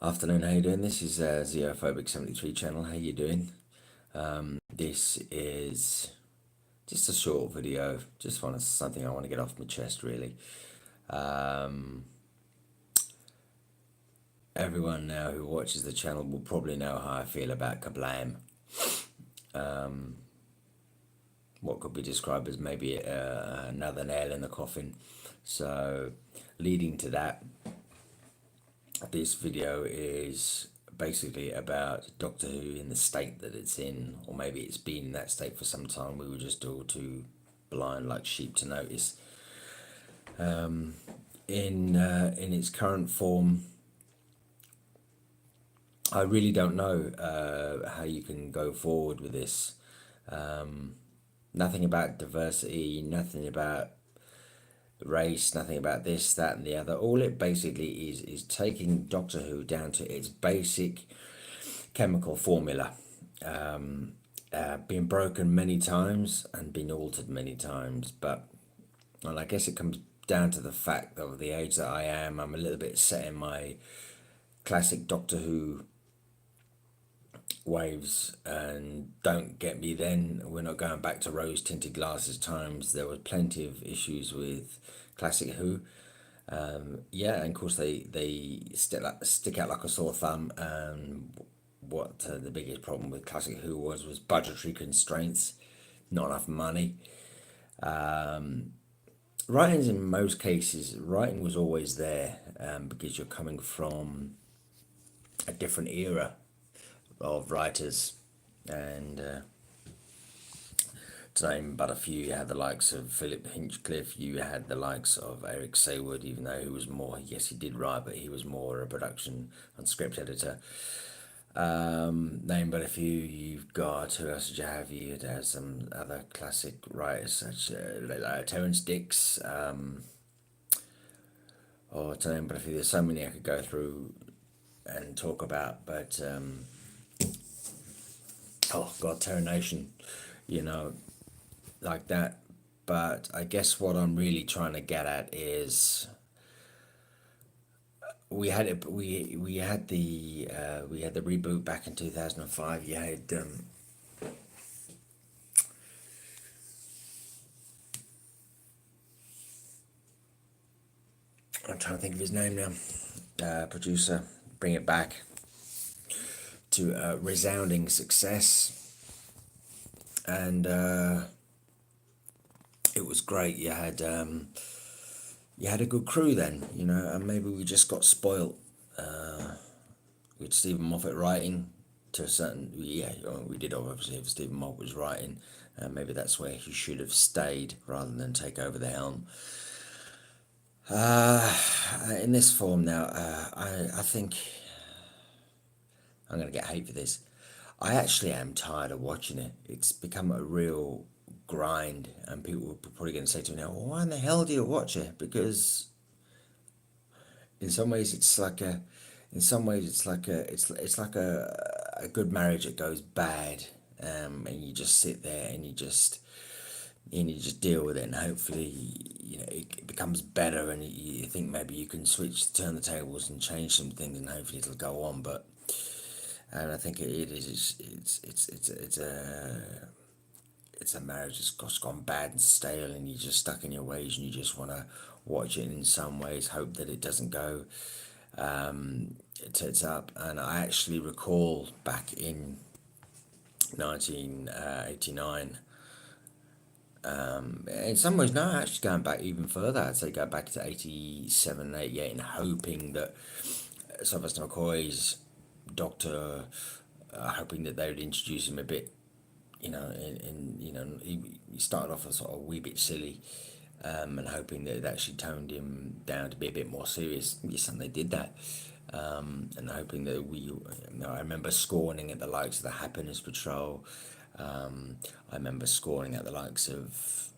Afternoon, how you doing? This is Xeophobic73 channel. How you doing? This is just a short video. Just something I want to get off my chest, really. Everyone now who watches the channel will probably know how I feel about Kablam. What could be described as maybe another nail in the coffin. So, leading to that, this video is basically about Doctor Who in the state that it's in, or maybe it's been in that state for some time. We were just all too blind, like sheep, to notice. In its current form, I really don't know how you can go forward with this. Nothing about diversity, nothing about race, nothing about this, that, and the other. All it basically is taking Doctor Who down to its basic chemical formula, been broken many times and been altered many times. But, well, I guess it comes down to the fact of the age that I am. I'm a little bit set in my classic Doctor Who waves, and don't get me then, we're not going back to rose tinted glasses times. There was plenty of issues with classic Who. Yeah, and of course they stick out like a sore thumb. What the biggest problem with classic Who was budgetary constraints, not enough money. Writings, in most cases, writing was always there, because you're coming from a different era of writers, and to name but a few, you had the likes of Philip Hinchcliffe, you had the likes of Eric Saywood, even though he was more, yes, he did write, but he was more a production and script editor. Name but a few. You've got, who else did you have? You'd have some other classic writers such like Terence Dicks, or to name but a few. There's so many I could go through and talk about, but oh god, Terror Nation, like that. But I guess what I'm really trying to get at is we had it. We had the reboot back in 2005. You had I'm trying to think of his name now. Producer, bring it back to resounding success, and it was great. You had a good crew then, and maybe we just got spoilt with Stephen Moffat writing to a certain, yeah, we did obviously if Stephen Moffat was writing, maybe that's where he should have stayed rather than take over the helm. In this form now, I think I'm going to get hate for this. I actually am tired of watching it. It's become a real grind, and people are probably going to say to me now, well, why in the hell do you watch it? Because in some ways it's like a, it's like a good marriage that goes bad, and you just sit there and you just deal with it, and hopefully it becomes better, and you think maybe you can turn the tables and change some things, and hopefully it'll go on. But and I think it is it's a marriage that's just gone bad and stale, and you're just stuck in your ways, and you just want to watch it, and in some ways hope that it doesn't go tits up. And I actually recall back in 1989, in some ways now, actually going back even further, I'd say go back to 87, 88, and hoping that Sylvester McCoy's Doctor, hoping that they would introduce him a bit, he started off as sort of a wee bit silly, and hoping that it actually toned him down to be a bit more serious. Yes, and they did that. And hoping that I remember scorning at the likes of the Happiness Patrol. I remember scoring at the likes of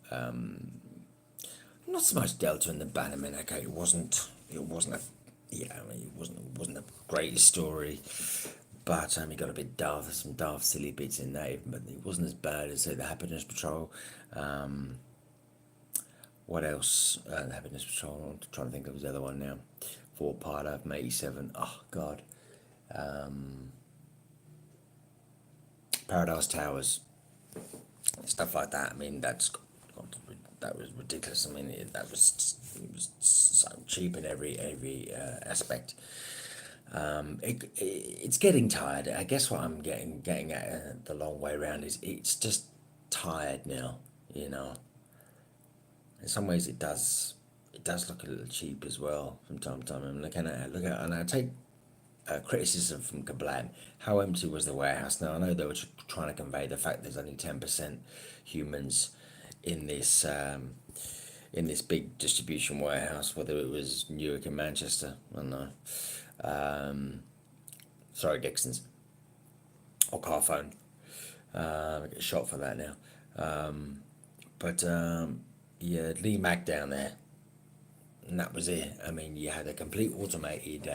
not so much Delta and the Bannermen. Okay, it wasn't a it wasn't the greatest story, but he got a bit daft, some daft silly bits in there, but it wasn't as bad as say the Happiness Patrol. What else? The Happiness Patrol. I'm trying to think of the other one now. Four-parter from '87. Oh god, Paradise Towers, stuff like that. I mean, that was ridiculous. I mean, it was so cheap in every aspect. It's getting tired. I guess what I'm getting at the long way around is it's just tired now. You know, in some ways it does look a little cheap as well from time to time. I'm looking at it, and I take criticism from Kablam. How empty was the warehouse? Now I know they were trying to convey the fact there's only 10% humans in this big distribution warehouse, whether it was Newark and Manchester. I don't know. Sorry, Dixon's or Carphone. I get shot for that now. But yeah, Lee Mack down there, and that was it. I mean, you had a complete automated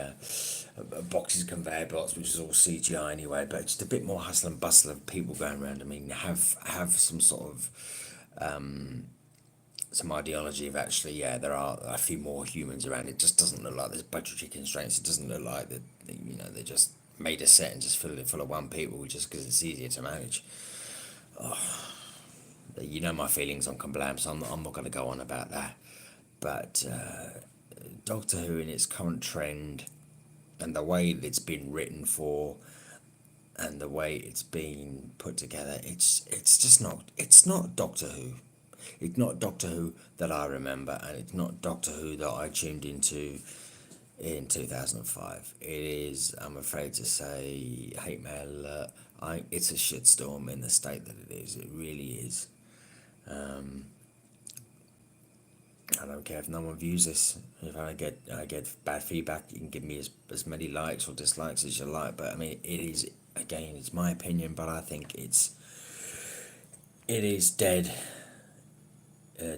boxes, conveyor belts, which is all CGI anyway, but just a bit more hustle and bustle of people going around. I mean, have some sort of some ideology of actually, yeah, there are a few more humans around. It just doesn't look like there's budgetary constraints. It doesn't look like that. You know, they just made a set and just filled it full of one people just because it's easier to manage. You know my feelings on Kablam, so I'm not going to go on about that. But Doctor Who in its current trend and the way that it's been written for and the way it's been put together, it's just not Doctor Who. It's not Doctor Who that I remember, and it's not Doctor Who that I tuned into in 2005. It is, I'm afraid to say, hate mail. It's a shitstorm in the state that it is. It really is. I don't care if no one views this. If I get bad feedback, you can give me as many likes or dislikes as you like. But I mean, it is, again, it's my opinion, but I think it is dead.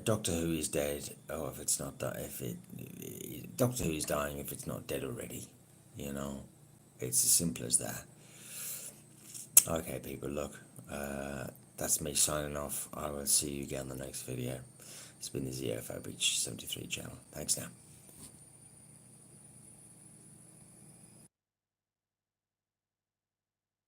Doctor Who is dead. Oh, if it's not that, Doctor Who is dying if it's not dead already. You know, it's as simple as that. Okay, people, look, that's me signing off. I will see you again on the next video. It's been the Xenophobic 73 channel. Thanks now.